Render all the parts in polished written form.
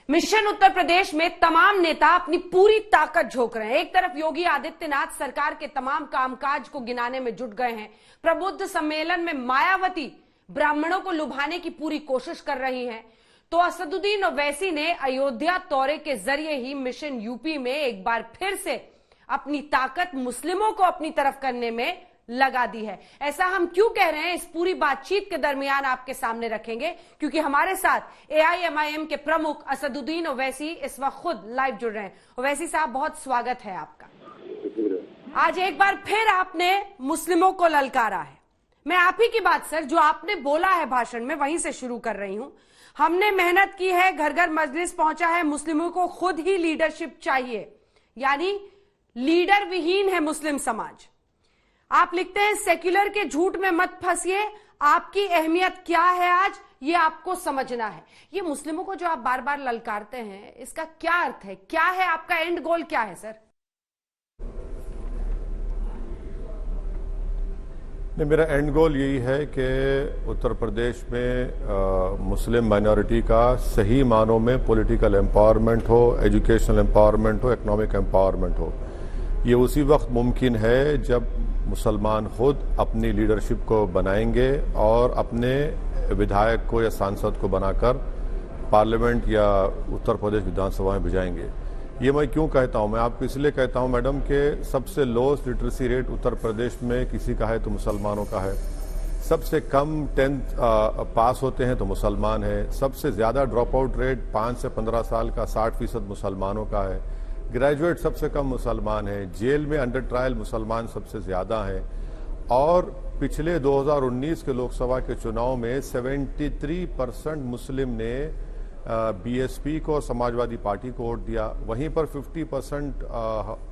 Mission Uttar Pradesh में तमाम नेता अपनी पूरी ताकत झोंक रहे हैं। एक तरफ योगी आदित्यनाथ सरकार के तमाम कामकाज को गिनाने में जुट गए हैं। प्रबुद्ध सम्मेलन में मायावती ब्राह्मणों को लुभाने की पूरी कोशिश कर रही हैं, तो असदुद्दीन ओवैसी ने अयोध्या दौरे के जरिए ही मिशन यूपी में एक बार फिर से अपनी ताकत मुस्लिमों को अपनी तरफ करने में लगा दी है। ऐसा हम क्यों कह रहे हैं, इस पूरी बातचीत के दरमियान आपके सामने रखेंगे, क्योंकि हमारे साथ एआईएमआईएम के प्रमुख असदुद्दीन ओवैसी इस वक्त खुद लाइव जुड़ रहे हैं। ओवैसी साहब, बहुत स्वागत है आपका। आज एक बार फिर आपने मुस्लिमों को ललकारा है। मैं आप ही की बात सर, जो आपने बोला है भाषण में, वहीं से शुरू कर रही हूं। हमने मेहनत की है, घर घर मजलिस पहुंचा है, मुस्लिमों को खुद ही लीडरशिप चाहिए, यानी लीडर विहीन है मुस्लिम समाज। आप लिखते हैं सेक्युलर के झूठ में मत फंसिए, आपकी अहमियत क्या है आज ये आपको समझना है। ये मुस्लिमों को जो आप बार बार ललकारते हैं, इसका क्या अर्थ है, क्या है आपका एंड गोल, क्या है सर? नहीं, मेरा एंड गोल यही है कि उत्तर प्रदेश में मुस्लिम माइनॉरिटी का सही मानों में पॉलिटिकल एम्पावरमेंट हो, एजुकेशनल एम्पावरमेंट हो, इकोनॉमिक एम्पावरमेंट हो। ये उसी वक्त मुमकिन है जब मुसलमान खुद अपनी लीडरशिप को बनाएंगे और अपने विधायक को या सांसद को बनाकर पार्लियामेंट या उत्तर प्रदेश विधानसभा में भेजाएंगे। ये मैं क्यों कहता हूं? मैं आपको इसलिए कहता हूं मैडम कि सबसे lowest literacy rate Uttar Pradesh में किसी का है तो मुसलमानों का है। सबसे कम 10th पास होते हैं तो मुसलमान है। सबसे ज्यादा ड्रॉप आउट रेट 5 से 15 साल का 60% मुसलमानों का है। ग्रेजुएट सबसे कम मुसलमान है। जेल में अंडर ट्रायल मुसलमान सबसे ज्यादा हैं। और पिछले 2019 के लोकसभा के चुनाव में 73% मुस्लिम ने बीएसपी को और समाजवादी पार्टी को वोट दिया। वहीं पर 50%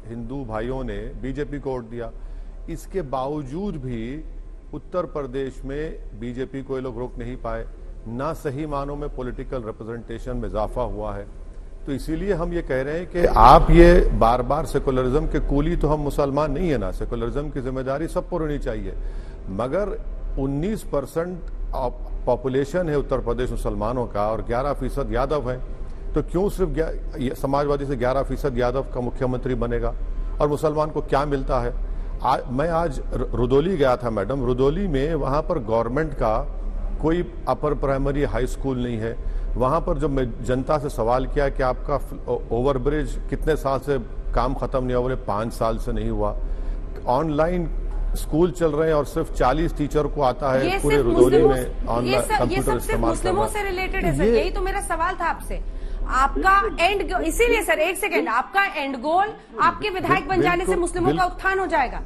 हिंदू भाइयों ने बीजेपी को वोट दिया। इसके बावजूद भी उत्तर प्रदेश में बीजेपी को ये लोग रोक नहीं पाए, ना सही मानों में पॉलिटिकल रिप्रेजेंटेशन में इजाफा हुआ है। तो इसीलिए हम ये कह रहे हैं कि आप ये बार बार सेकुलरिज्म के कूली तो हम मुसलमान नहीं है ना, सेकुलरिज्म की जिम्मेदारी सब पर होनी चाहिए। मगर 19% पॉपुलेशन है उत्तर प्रदेश मुसलमानों का और 11% यादव है, तो क्यों सिर्फ समाजवादी से 11% यादव का मुख्यमंत्री बनेगा? और मुसलमान को क्या मिलता है? मैं आज रुदौली गया था मैडम। रुदौली में वहां पर गवर्नमेंट का कोई अपर प्राइमरी हाई स्कूल नहीं है। वहां पर जब मैं जनता से सवाल किया कि आपका ओवरब्रिज कितने साल से काम खत्म नहीं हुआ, बोले 5 साल से नहीं हुआ। ऑनलाइन स्कूल चल रहे हैं और सिर्फ 40 टीचर को आता है पूरे रुदौली में ऑनलाइन कंप्यूटर इस्तेमाल मुस्लिमों से रिलेटेड है सर। यही तो मेरा सवाल था आपसे। आपका एंड, इसीलिए सर एक सेकेंड, आपका एंड गोल आपके विधायक बन जाने से मुस्लिमों का उत्थान हो जाएगा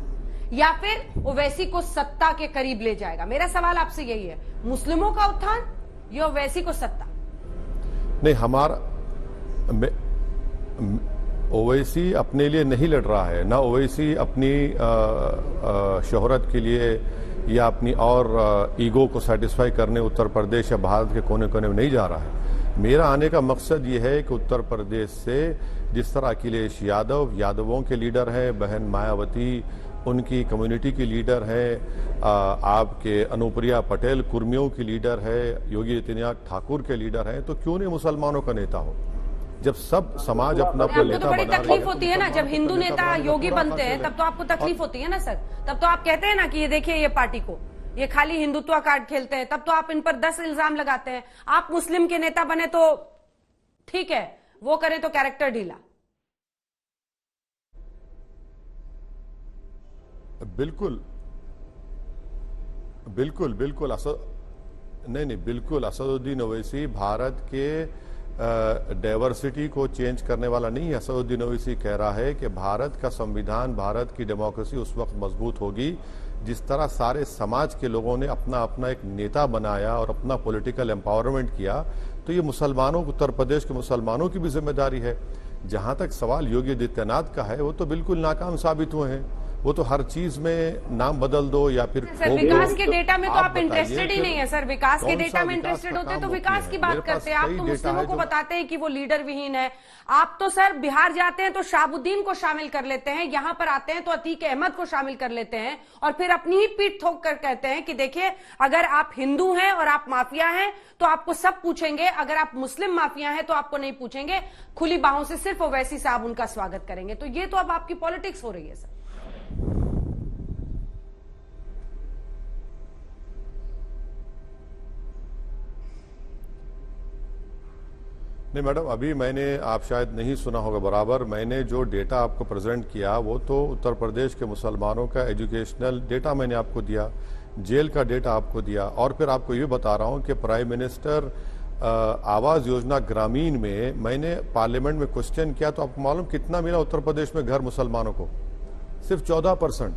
या फिर ओवैसी को सत्ता के करीब ले जाएगा? मेरा सवाल आपसे यही है, मुस्लिमों का उत्थान या ओवैसी को सत्ता? नहीं, हमारा ओवैसी अपने लिए नहीं लड़ रहा है, ना ओवैसी अपनी शोहरत के लिए या अपनी और ईगो को सेटिस्फाई करने उत्तर प्रदेश या भारत के कोने कोने में नहीं जा रहा है। मेरा आने का मकसद ये है कि उत्तर प्रदेश से जिस तरह अखिलेश यादव यादवों के लीडर हैं, बहन मायावती उनकी कम्युनिटी की लीडर है, आपके अनुप्रिया पटेल कुर्मियों की लीडर है, योगी आदित्यनाथ ठाकुर के लीडर हैं, तो क्यों नहीं मुसलमानों का नेता हो? जब सब समाज अपना अपना नेता तो बड़ी तकलीफ होती है ना जब हिंदू नेता योगी बनते हैं, तब तो आपको तकलीफ होती है ना सर। तब तो आप कहते हैं ना कि ये देखिए ये पार्टी को ये खाली हिंदुत्व कार्ड खेलते हैं, तब तो आप इन पर 10 इल्जाम लगाते हैं। आप मुस्लिम के नेता बने तो ठीक है, वो करें तो कैरेक्टर ढीला। बिल्कुल बिल्कुल बिल्कुल नहीं बिल्कुल असदुद्दीन ओवैसी भारत के डाइवर्सिटी को चेंज करने वाला नहीं है। असदुद्दीन ओवैसी कह रहा है कि भारत का संविधान, भारत की डेमोक्रेसी उस वक्त मजबूत होगी जिस तरह सारे समाज के लोगों ने अपना अपना एक नेता बनाया और अपना पॉलिटिकल एम्पावरमेंट किया। तो ये मुसलमानों, उत्तर प्रदेश के मुसलमानों की भी जिम्मेदारी है। जहां तक सवाल योगी आदित्यनाथ का है, वो तो बिल्कुल नाकाम साबित हुए हैं। वो तो हर चीज में नाम बदल दो या फिर सर विकास के डेटा में तो आप बताइए इंटरेस्टेड ही फिर नहीं है सर। विकास के कौन डेटा सा में विकास इंटरेस्टेड का होते तो काम विकास होती की है? बात मेरे पास करते हैं। आप कई तो डेटा मुस्लिमों है को जो बताते हैं कि वो लीडर विहीन है। आप तो सर बिहार जाते हैं तो शाहबुद्दीन को शामिल कर लेते हैं, यहां पर आते हैं तो अतीक अहमद को शामिल कर लेते हैं और फिर अपनी ही पीठ ठोक कर कहते हैं कि देखिए अगर आप हिंदू हैं और आप माफिया हैं तो आपको सब पूछेंगे, अगर आप मुस्लिम माफिया हैं तो आपको नहीं पूछेंगे। खुली बाहों से सिर्फ ओवैसी साहब उनका स्वागत करेंगे। तो ये तो अब आपकी पॉलिटिक्स हो रही है सर। नहीं मैडम, अभी मैंने, आप शायद नहीं सुना होगा बराबर, मैंने जो डेटा आपको प्रेजेंट किया वो तो उत्तर प्रदेश के मुसलमानों का एजुकेशनल डेटा मैंने आपको दिया, जेल का डेटा आपको दिया, और फिर आपको ये बता रहा हूं कि प्राइम मिनिस्टर आवास योजना ग्रामीण में मैंने पार्लियामेंट में क्वेश्चन किया तो आपको मालूम कितना मिला उत्तर प्रदेश में घर मुसलमानों को? सिर्फ 14%।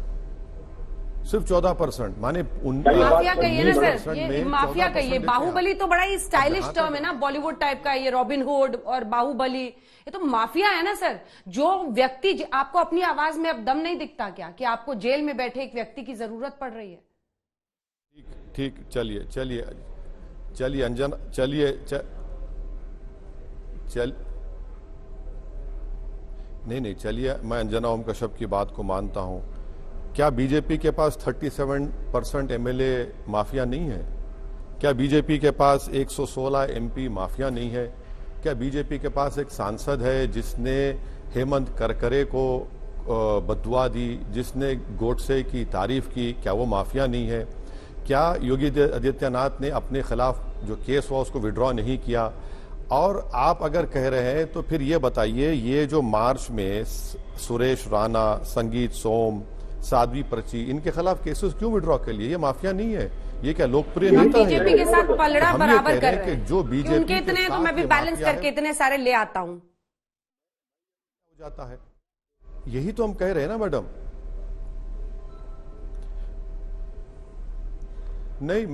सिर्फ 14%। माने माफिया कहिए ना सर, ये में माफिया कहिए। 14% बाहुबली तो बड़ा ही स्टाइलिश टर्म है ना, बॉलीवुड टाइप का। ये रॉबिन हुड और बाहुबली, ये तो माफिया है ना सर। जो व्यक्ति, आपको अपनी आवाज में अब दम नहीं दिखता क्या कि आपको जेल में बैठे एक व्यक्ति की जरूरत पड़ रही है? ठीक, चलिए चलिए चलिए अंजना, चलिए चल नहीं, चलिए, मैं अंजना ओम कश्यप की बात को मानता हूं। क्या बीजेपी के पास 37% एमएलए माफिया नहीं है? क्या बीजेपी के पास 116 एमपी माफिया नहीं है? क्या बीजेपी के पास एक सांसद है जिसने हेमंत करकरे को बददुआ दी, जिसने गोडसे की तारीफ की? क्या वो माफिया नहीं है? क्या योगी आदित्यनाथ ने अपने खिलाफ जो केस हुआ उसको विड्रॉ नहीं किया? और आप अगर कह रहे हैं तो फिर ये बताइए, ये जो मार्च में सुरेश राणा, संगीत सोम, साध्वी पर्ची, इनके खिलाफ केसेस क्यों विड्रॉ कर लिए? ये माफिया नहीं है, ये क्या लोकप्रिय नेता है? बीजेपी के साथ पलड़ा बराबर कर रहे हैं जो बीजेपी उनके इतने, तो मैं भी बैलेंस करके इतने सारे ले आता हूं हो जाता है। यही तो हम कह रहे हैं ना मैडम। नहीं,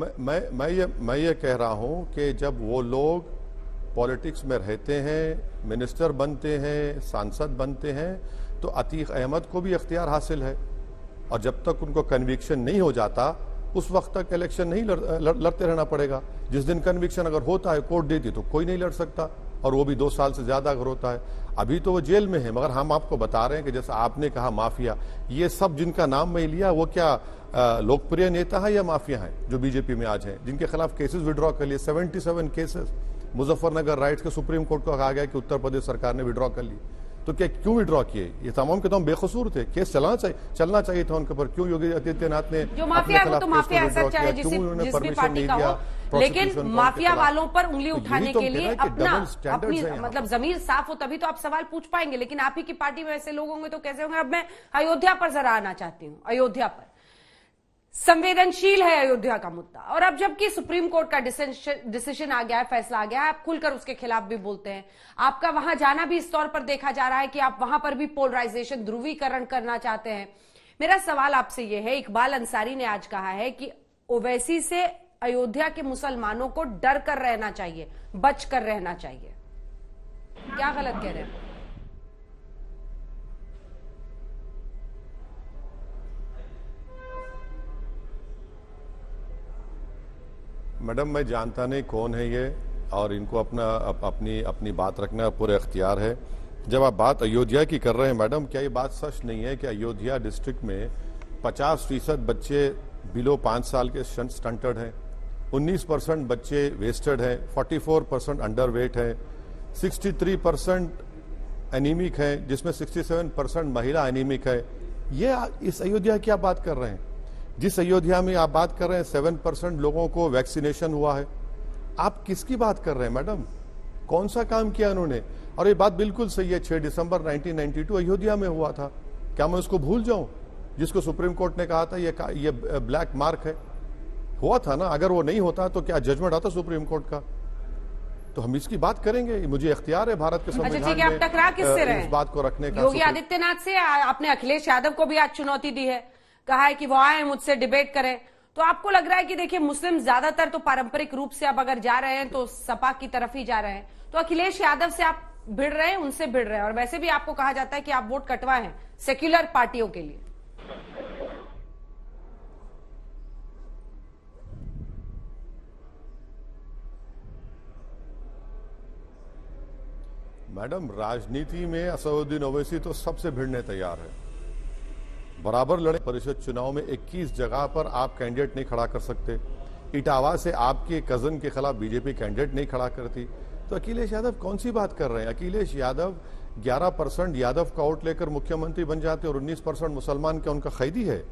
मैं ये कह रहा हूं कि जब वो लोग पॉलिटिक्स में रहते हैं, मिनिस्टर बनते हैं, सांसद बनते हैं, तो अतीक अहमद को भी इख्तियार हासिल है, और जब तक उनको कन्विक्शन नहीं हो जाता उस वक्त तक इलेक्शन नहीं लड़ते रहना पड़ेगा। जिस दिन कन्विक्शन अगर होता है, कोर्ट देती, तो कोई नहीं लड़ सकता, और वो भी 2 साल से ज्यादा अगर होता है। अभी तो वो जेल में है, मगर हम आपको बता रहे हैं कि जैसा आपने कहा माफिया, ये सब जिनका नाम मैं लिया वो क्या लोकप्रिय नेता है या माफिया है जो बीजेपी में आज हैं, जिनके खिलाफ केसेस विड्रॉ कर लिए? 77 केसेस मुजफ्फरनगर राइट्स के सुप्रीम कोर्ट को कहा गया कि उत्तर प्रदेश सरकार ने विड्रॉ कर ली। तो क्या क्यों विड्रॉ किए? ये तमाम के तमाम बेकसूर थे, केस चलना चाहिए था उनके ऊपर। क्यों योगी आदित्यनाथ ने जो माफिया है वो तो माफिया है सर, चाहे जिस भी पार्टी का हो, लेकिन माफिया वालों पर उंगली उठाने के लिए अपनी मतलब जमीर साफ हो तभी तो आप सवाल पूछ पाएंगे। लेकिन आप ही की पार्टी में ऐसे लोग होंगे तो कैसे होंगे? अब मैं अयोध्या पर जरा आना चाहती हूँ। अयोध्या पर संवेदनशील है अयोध्या का मुद्दा, और अब जबकि सुप्रीम कोर्ट का डिसीजन आ गया है, फैसला आ गया है, आप खुलकर उसके खिलाफ भी बोलते हैं। आपका वहां जाना भी इस तौर पर देखा जा रहा है कि आप वहां पर भी पोलराइजेशन, ध्रुवीकरण करना चाहते हैं। मेरा सवाल आपसे यह है, इकबाल अंसारी ने आज कहा है कि ओवैसी से अयोध्या के मुसलमानों को डर कर रहना चाहिए, बच कर रहना चाहिए। क्या गलत कह रहे हैं? मैडम, मैं जानता नहीं कौन है ये, और इनको अपनी बात रखना पूरा इख्तियार है। जब आप बात अयोध्या की कर रहे हैं मैडम, क्या ये बात सच नहीं है कि अयोध्या डिस्ट्रिक्ट में 50% बच्चे बिलो 5 साल के स्टंटेड हैं, 19% बच्चे वेस्टेड हैं, 44% अंडरवेट हैं, 63% एनीमिक हैं, जिसमें 67% महिला एनीमिक है। ये इस अयोध्या की आप बात कर रहे हैं? जिस अयोध्या में आप बात कर रहे हैं 7% लोगों को वैक्सीनेशन हुआ है। आप किसकी बात कर रहे हैं मैडम? कौन सा काम किया उन्होंने? और ये बात बिल्कुल सही है, 6 दिसंबर 1992 अयोध्या में हुआ था। क्या मैं उसको भूल जाऊं, जिसको सुप्रीम कोर्ट ने कहा था ये ब्लैक मार्क है? हुआ था ना। अगर वो नहीं होता तो क्या जजमेंट आता सुप्रीम कोर्ट का? तो हम इसकी बात करेंगे, मुझे इख्तियार है भारत के संविधान में। ठीक है, आप टकरा किससे रहे? इस बात को रखने का योगी आदित्यनाथ से। आपने अखिलेश यादव को भी आज चुनौती दी है, कहा है कि वो आए मुझसे डिबेट करें। तो आपको लग रहा है कि देखिए मुस्लिम ज्यादातर तो पारंपरिक रूप से अब अगर जा रहे हैं तो सपा की तरफ ही जा रहे हैं, तो अखिलेश यादव से आप भिड़ रहे हैं, उनसे भिड़ रहे हैं, और वैसे भी आपको कहा जाता है कि आप वोट कटवा हैं सेक्युलर पार्टियों के लिए। मैडम, राजनीति में असदुद्दीन ओवैसी तो सबसे भिड़ने तैयार है। बराबर लड़े परिषद चुनाव में 21 जगह पर आप कैंडिडेट नहीं खड़ा कर सकते। इटावा से आपके कजन के खिलाफ बीजेपी कैंडिडेट नहीं खड़ा करती, तो अखिलेश यादव कौन सी बात कर रहे हैं? अखिलेश यादव 11% यादव का वोट लेकर मुख्यमंत्री बन जाते और 19% मुसलमान का उनका कैदी है,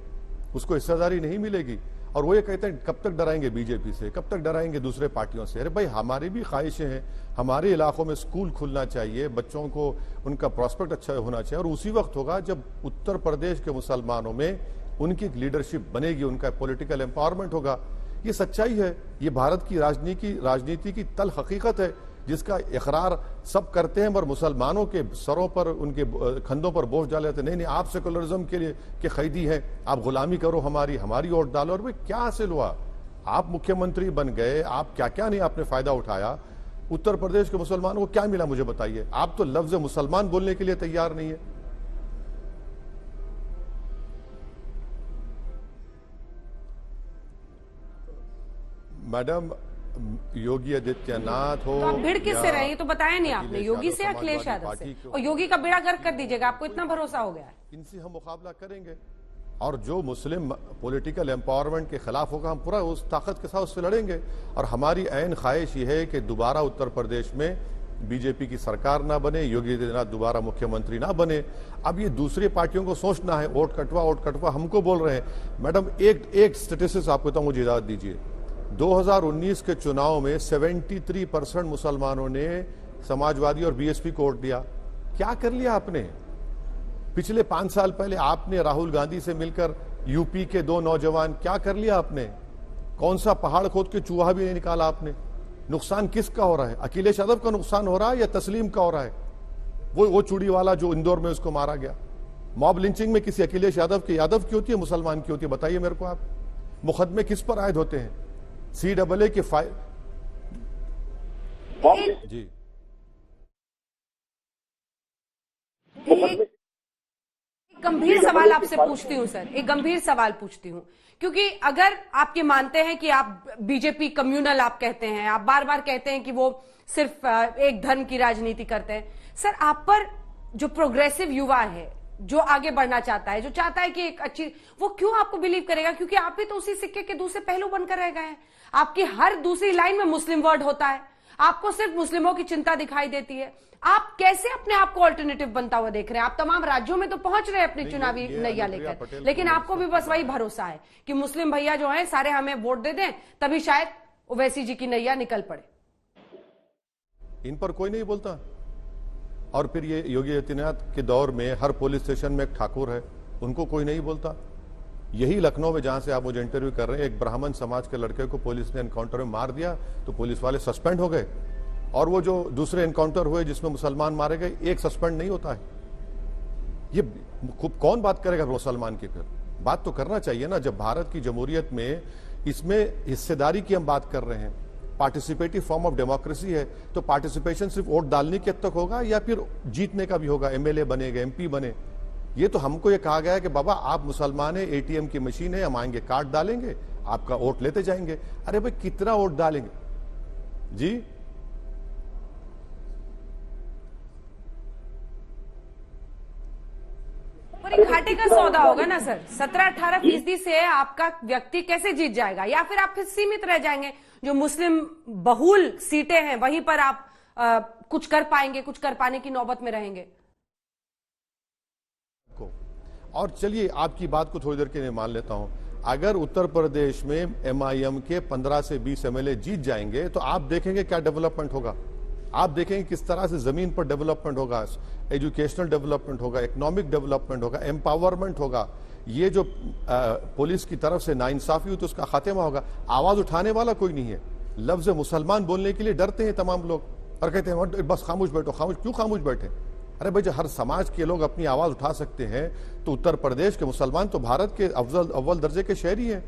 उसको हिस्सेदारी नहीं मिलेगी। और वो ये कहते हैं कब तक डराएंगे बीजेपी से, कब तक डराएंगे दूसरे पार्टियों से। अरे भाई, हमारी भी ख्वाहिशें हैं, हमारे इलाकों में स्कूल खुलना चाहिए, बच्चों को उनका प्रोस्पेक्ट अच्छा होना चाहिए, और उसी वक्त होगा जब उत्तर प्रदेश के मुसलमानों में उनकी लीडरशिप बनेगी, उनका पॉलिटिकल एम्पावरमेंट होगा। ये सच्चाई है, ये भारत की राजनीति की तल हकीकत है, जिसका इकरार सब करते हैं, पर मुसलमानों के सरों पर, उनके कंधों पर बोझ डाले जाते। नहीं, आप सेकुलरिज्म के लिए के कैदी हैं, आप गुलामी करो हमारी वोट डालो। और भाई, क्या हासिल हुआ? आप मुख्यमंत्री बन गए, आप क्या क्या नहीं आपने फायदा उठाया? उत्तर प्रदेश के मुसलमानों को क्या मिला, मुझे बताइए। आप तो लफ्ज मुसलमान बोलने के लिए तैयार नहीं है। मैडम, योगी आदित्यनाथ हो, तो आप भिड़ किससे रहे? ये तो बताया नहीं आपने, योगी से, अखिलेश यादव से। और योगी का बेड़ा गर्क कर दीजिएगा, आपको इतना भरोसा हो गया है। इनसे हम मुकाबला करेंगे, और जो मुस्लिम पॉलिटिकल एम्पावरमेंट के खिलाफ होगा, हम पूरा उस ताकत के साथ उससे लड़ेंगे। और हमारी ऐन ख्वाहिश ये है कि दोबारा उत्तर प्रदेश में बीजेपी की सरकार ना बने, योगी आदित्यनाथ दोबारा मुख्यमंत्री ना बने। अब ये दूसरी पार्टियों को सोचना है, वोट कटवा हमको बोल रहे हैं। मैडम, एक स्टेटिस्टिक्स आपको बताऊं, मुझे इजाजत दीजिए। 2019 के चुनाव में 73% मुसलमानों ने समाजवादी और बीएसपी को वोट दिया। क्या कर लिया आपने? पिछले 5 साल पहले आपने राहुल गांधी से मिलकर यूपी के 2 नौजवान, क्या कर लिया आपने? कौन सा पहाड़ खोद के चूहा भी नहीं निकाला आपने। नुकसान किसका हो रहा है? अखिलेश यादव का नुकसान हो रहा है या तस्लीम का हो रहा है? वो चूड़ी वाला जो इंदौर में उसको मारा गया। मॉब लिंचिंग में किसी अखिलेश यादव की होती है, मुसलमान की होती है? बताइए मेरे को आप। मुकदमे किस पर आयद होते हैं? CAA के जी। गंभीर सवाल आपसे पूछती हूं सर, एक गंभीर सवाल पूछती हूं, क्योंकि अगर आप ये मानते हैं कि आप बीजेपी कम्युनल, आप कहते हैं, आप बार बार कहते हैं कि वो सिर्फ एक धर्म की राजनीति करते हैं, सर आप पर जो प्रोग्रेसिव युवा है, जो आगे बढ़ना चाहता है, जो चाहता है कि एक अच्छी, वो क्यों आपको बिलीव करेगा? क्योंकि आप भी तो उसी सिक्के के दूसरे पहलू बनकर रह गए हैं। आपकी हर दूसरी लाइन में मुस्लिम वर्ड होता है, आपको सिर्फ मुस्लिमों की चिंता दिखाई देती है। आप कैसे अपने आप को ऑल्टरनेटिव बनता हुआ देख रहे हैं? आप तमाम राज्यों में तो पहुंच रहे हैं अपनी चुनावी नैया लेकर, लेकिन आपको भी बस वही भरोसा है कि मुस्लिम भैया जो हैं सारे हमें वोट दे दें, तभी शायद ओवैसी जी की नैया निकल पड़े। इन पर कोई नहीं बोलता। और फिर ये योगी आदित्यनाथ के दौर में हर पुलिस स्टेशन में एक ठाकुर है, उनको कोई नहीं बोलता। यही लखनऊ में जहां से आप मुझे इंटरव्यू कर रहे हैं, एक ब्राह्मण समाज के लड़के को पुलिस ने एनकाउंटर में मार दिया, तो पुलिस वाले सस्पेंड हो गए। और वो जो दूसरे एनकाउंटर हुए जिसमें मुसलमान मारे गए, एक सस्पेंड नहीं होता है। ये कौन बात करेगा मुसलमान की? फिर बात तो करना चाहिए ना। जब भारत की जमहूरियत में इसमें हिस्सेदारी की हम बात कर रहे हैं, पार्टिसिपेटिव फॉर्म ऑफ डेमोक्रेसी है, तो पार्टिसिपेशन सिर्फ वोट डालने के हद तक होगा या फिर जीतने का भी होगा? MLA बनेगा, MP बने। ये तो हमको ये कहा गया है कि बाबा आप मुसलमान है, ATM की मशीन है, हम आएंगे कार्ड डालेंगे, आपका वोट लेते जाएंगे। अरे भाई, कितना वोट डालेंगे जी? पर एक घाटे का सौदा होगा ना सर। 17-18% से आपका व्यक्ति कैसे जीत जाएगा? या फिर आप फिर सीमित रह जाएंगे, जो मुस्लिम बहुल सीटें हैं वहीं पर आप कुछ कर पाएंगे, कुछ कर पाने की नौबत में रहेंगे? और चलिए, आपकी बात को थोड़ी देर के लिए मान लेता हूं। अगर उत्तर प्रदेश में MIM के 15 से 20 MLA जीत जाएंगे, तो आप देखेंगे क्या डेवलपमेंट होगा। आप देखेंगे किस तरह से जमीन पर डेवलपमेंट होगा, एजुकेशनल डेवलपमेंट होगा, इकोनॉमिक डेवलपमेंट होगा, एम्पावरमेंट होगा। ये जो पुलिस की तरफ से नाइंसाफी हुई तो उसका खात्मा होगा। आवाज उठाने वाला कोई नहीं है। लफ्ज मुसलमान बोलने के लिए डरते हैं तमाम लोग और कहते हैं बस खामोश बैठो। खामोश क्यों खामोश बैठे? अरे भाई, जो हर समाज के लोग अपनी आवाज उठा सकते हैं, तो उत्तर प्रदेश के मुसलमान तो भारत के अव्वल दर्जे के शहरी हैं,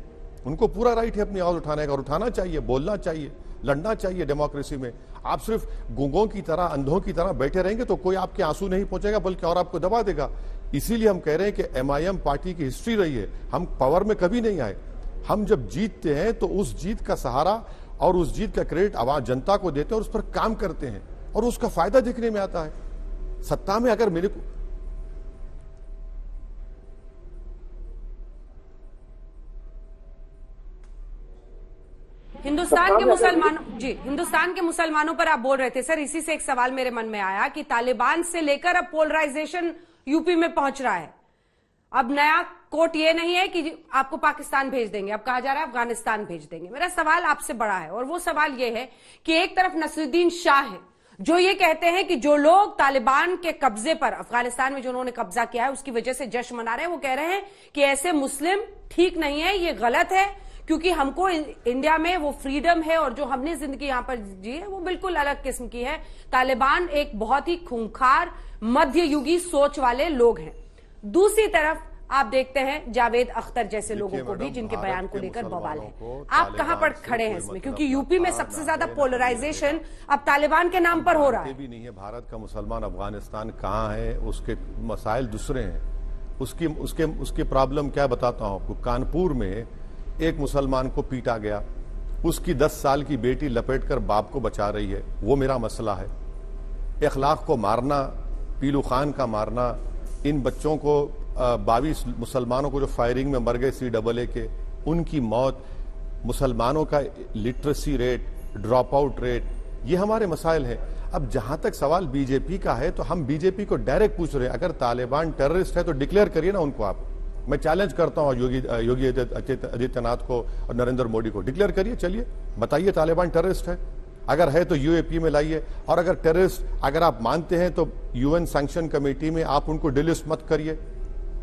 उनको पूरा राइट है अपनी आवाज उठाने का, और उठाना चाहिए, बोलना चाहिए, लड़ना चाहिए डेमोक्रेसी में। आप सिर्फ गूंगों की तरह, अंधों की तरह बैठे रहेंगे तो कोई आपके आंसू नहीं पहुंचेगा, बल्कि और आपको दबा देगा। इसीलिए हम कह रहे हैं कि MIM पार्टी की हिस्ट्री रही है, हम पावर में कभी नहीं आए। हम जब जीतते हैं तो उस जीत का सहारा और उस जीत का क्रेडिट आवाज जनता को देते हैं और उस पर काम करते हैं, और उसका फायदा दिखने में आता है। सत्ता में अगर मेरे को हिंदुस्तान के मुसलमानों पर आप बोल रहे थे सर, इसी से एक सवाल मेरे मन में आया कि तालिबान से लेकर अब पोलराइजेशन यूपी में पहुंच रहा है। अब नया कोट ये नहीं है कि आपको पाकिस्तान भेज देंगे, अब कहा जा रहा है अफगानिस्तान भेज देंगे। मेरा सवाल आपसे बड़ा है और वो सवाल ये है कि एक तरफ नसरुद्दीन शाह है जो ये कहते हैं कि जो लोग तालिबान के कब्जे पर अफगानिस्तान में जो उन्होंने कब्जा किया है उसकी वजह से जश्न मना रहे हैं। वो कह रहे हैं कि ऐसे मुस्लिम ठीक नहीं है, ये गलत है, क्योंकि हमको इंडिया में वो फ्रीडम है और जो हमने जिंदगी यहां पर जी है वो बिल्कुल अलग किस्म की है। तालिबान एक बहुत ही खूंखार मध्ययुगी सोच वाले लोग हैं। दूसरी तरफ आप देखते हैं जावेद अख्तर जैसे लोगों को भी, जिनके बयान को लेकर बवाल है। आप कहां पर खड़े हैं इसमें, क्योंकि यूपी में सबसे ज्यादा पोलराइजेशन अब तालिबान के नाम पर हो रहा है। भी नहीं है भारत का मुसलमान अफगानिस्तान कहां है, उसके मसाइल दूसरे हैं। उसकी प्रॉब्लम क्या बताता हूं आपको। कानपुर में एक मुसलमान को पीटा गया, उसकी 10 साल की बेटी लपेटकर बाप को बचा रही है, वो मेरा मसला है। इखलाक को मारना, पीलू खान का मारना, इन बच्चों को 22 मुसलमानों को जो फायरिंग में मर गए CAA के, उनकी मौत, मुसलमानों का literacy rate, drop out rate, ये हमारे मसाइल हैं। अब जहां तक सवाल बीजेपी का है तो हम बीजेपी को डायरेक्ट पूछ रहे हैं, अगर तालिबान टेररिस्ट है तो डिक्लेयर करिए ना उनको। आप, मैं चैलेंज करता हूं योगी आदित्यनाथ को और नरेंद्र मोदी को, डिक्लेयर करिए, चलिए बताइए तालिबान टेररिस्ट है। अगर है तो यूएपी में लाइए, और अगर टेररिस्ट अगर आप मानते हैं तो UN सैंक्शन कमेटी में आप उनको डिलिस्ट मत करिए।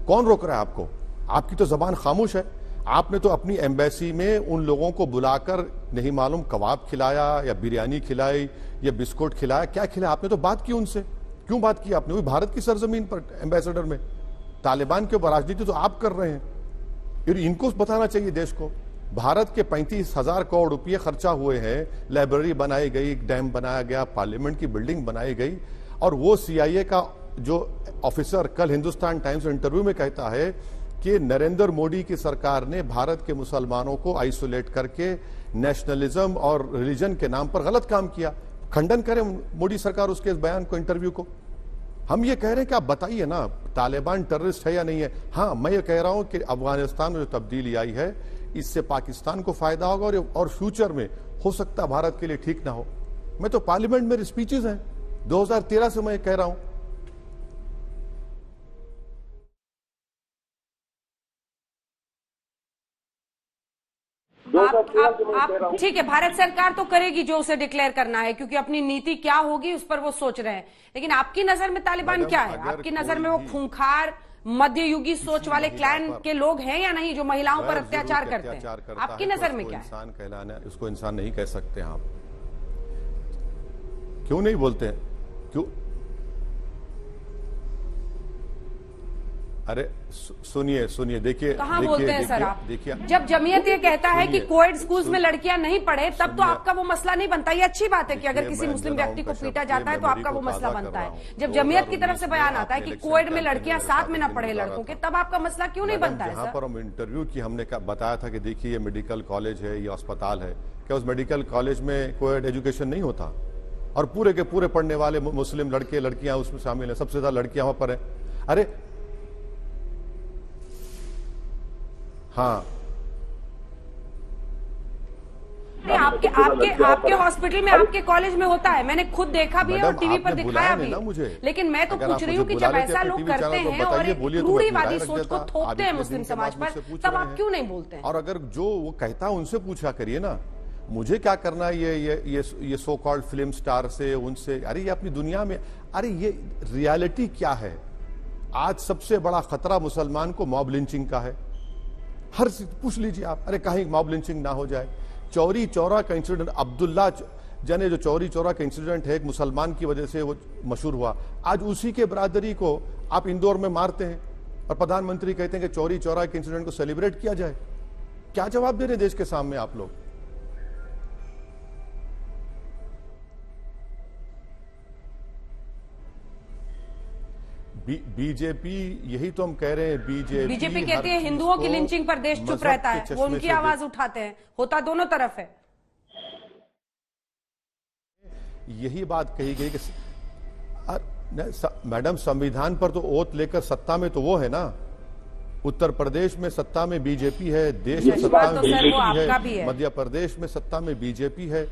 कौन रोक रहा है आपको? आपकी तो जबान खामोश है। आपने तो अपनी एम्बेसी में उन लोगों को बुलाकर नहीं मालूम कबाब खिलाया या बिरयानी खिलाई या बिस्कुट खिलाया, क्या खिलाया? आपने तो बात की उनसे। क्यों बात की आपने? वही भारत की सरजमीन पर एम्बेसडर में। तालिबान के ऊपर राजनीति तो आप कर रहे हैं। इनको बताना चाहिए देश को। भारत के 35,000 करोड़ रुपये खर्चा हुए हैं, लाइब्रेरी बनाई गई, डैम बनाया गया, पार्लियामेंट की बिल्डिंग बनाई गई, और वो CIA का जो ऑफिसर कल हिंदुस्तान टाइम्स इंटरव्यू में कहता है कि नरेंद्र मोदी की सरकार ने भारत के मुसलमानों को आइसोलेट करके नेशनलिज्म और रिलीजन के नाम पर गलत काम किया। खंडन करें मोदी सरकार उसके इस बयान को, इंटरव्यू को। हम ये कह रहे हैं कि आप बताइए ना तालिबान टेररिस्ट है या नहीं है। हाँ, मैं ये कह रहा हूं कि अफगानिस्तान में जो तब्दीली आई है इससे पाकिस्तान को फायदा होगा और फ्यूचर में हो सकता भारत के लिए ठीक ना हो। मैं तो पार्लियामेंट में स्पीचेस हैं 2013 से मैं कह रहा हूं। आप ठीक है, भारत सरकार तो करेगी जो उसे डिक्लेयर करना है, क्योंकि अपनी नीति क्या होगी उस पर वो सोच रहे हैं। लेकिन आपकी नजर में तालिबान क्या है? आपकी नजर में वो खूंखार मध्ययुगी सोच वाले क्लैन के लोग हैं या नहीं, जो महिलाओं पर अत्याचार करते हैं? आपकी नजर में क्या है? इंसान कहलाना, उसको इंसान नहीं कह सकते आप। क्यों नहीं बोलते हैं? क्यों? अरे सुनिए, देखिए कहां बोलते हैं सर आप? देखिए, जब जमीयत ये कहता है कि कोएड स्कूल्स में लड़कियां नहीं पढ़े, तब तो आपका वो मसला नहीं बनता। ये अच्छी बात है कि अगर किसी मुस्लिम व्यक्ति को पीटा जाता है तो आपका वो मसला बनता है। जब जमीयत की तरफ से बयान आता है कि कोएड में लड़कियां साथ में ना पढ़े लड़कों के, तब आपका मसला क्यों नहीं बनता है? जहां पर हम इंटरव्यू की हमने बताया था कि देखिए ये मेडिकल कॉलेज है, ये अस्पताल है, क्या उस मेडिकल कॉलेज में कोएड एजुकेशन नहीं होता? और पूरे के पूरे पढ़ने वाले मुस्लिम लड़के लड़कियां उसमें शामिल है, सबसे ज्यादा लड़कियां वहां पर है। अरे हाँ, आपके हॉस्पिटल में, आपके कॉलेज में होता है, मैंने खुद देखा भी है और टीवी पर दिखाया भी मुझे। लेकिन मैं तो पूछ रही हूँ कि जब ऐसा लोग करते हैं और एक रूढ़िवादी सोच को थोपते हैं मुस्लिम समाज पर, तब आप क्यों नहीं बोलते हैं? और अगर जो वो कहता है उनसे पूछा करिए ना, मुझे क्या करना है ये सो कॉल्ड फिल्म स्टार से, उनसे। अरे ये अपनी दुनिया में, अरे ये रियलिटी क्या है? आज सबसे बड़ा खतरा मुसलमान को मॉब लिंचिंग का है। हर पूछ लीजिए आप, अरे कहीं मॉब लिंचिंग ना हो जाए। चौरी चौरा का इंसिडेंट, अब्दुल्ला जने जो चौरी चौरा का इंसिडेंट है, एक मुसलमान की वजह से वो मशहूर हुआ। आज उसी के बरादरी को आप इंदौर में मारते हैं और प्रधानमंत्री कहते हैं कि चौरी चौरा के इंसिडेंट को सेलिब्रेट किया जाए। क्या जवाब दे रहे हैं देश के सामने आप लोग? बीजेपी, यही तो हम कह रहे हैं। बीजेपी कहती है हिंदुओं की लिंचिंग पर देश चुप रहता है, वो उनकी आवाज उठाते हैं। होता दोनों तरफ है। यही बात कही गई कि मैडम, संविधान पर तो ओथ लेकर सत्ता में तो वो है ना। उत्तर प्रदेश में सत्ता में बीजेपी है, देश में सत्ता में बीजेपी है, मध्य प्रदेश में सत्ता में बीजेपी है,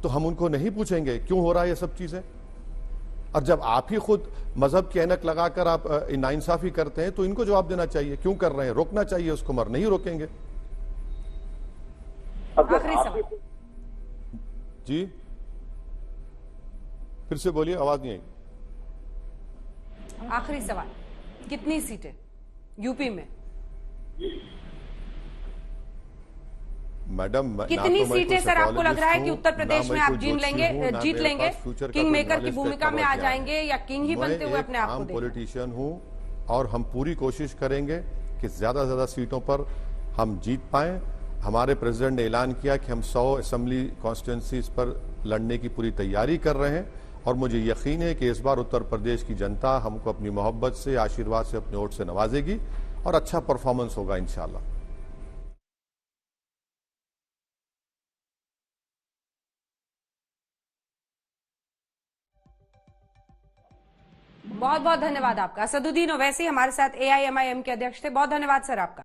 तो हम उनको नहीं पूछेंगे क्यों हो रहा है ये सब चीजें? और जब आप ही खुद मजहब की ऐनक लगाकर आप नाइंसाफी करते हैं तो इनको जवाब देना चाहिए, क्यों कर रहे हैं, रोकना चाहिए उसको, मगर नहीं रोकेंगे। आखिरी सवाल जी, फिर से बोलिए, आवाज नहीं आई। आखिरी सवाल, कितनी सीटें यूपी में? मैडम, कितनी सीटें सर आपको लग रहा है कि उत्तर प्रदेश में आप जीत लेंगे, किंग मेकर की भूमिका में आ जाएंगे या किंग ही बनते हुए अपने आप को देखेंगे? पॉलिटिशियन हूं और हम पूरी कोशिश करेंगे कि ज्यादा से ज्यादा सीटों पर हम जीत पाएं। हमारे प्रेसिडेंट ने ऐलान किया कि हम 100 असेंबली कॉन्स्टिट्यूंसीज पर लड़ने की पूरी तैयारी कर रहे हैं और मुझे यकीन है कि इस बार उत्तर प्रदेश की जनता हमको अपनी मोहब्बत से, आशीर्वाद से, अपने वोट से नवाजेगी और अच्छा परफॉर्मेंस होगा इंशाल्लाह। बहुत बहुत धन्यवाद आपका। असदुद्दीन ओवैसी हमारे साथ AIMIM के अध्यक्ष थे। बहुत धन्यवाद सर आपका।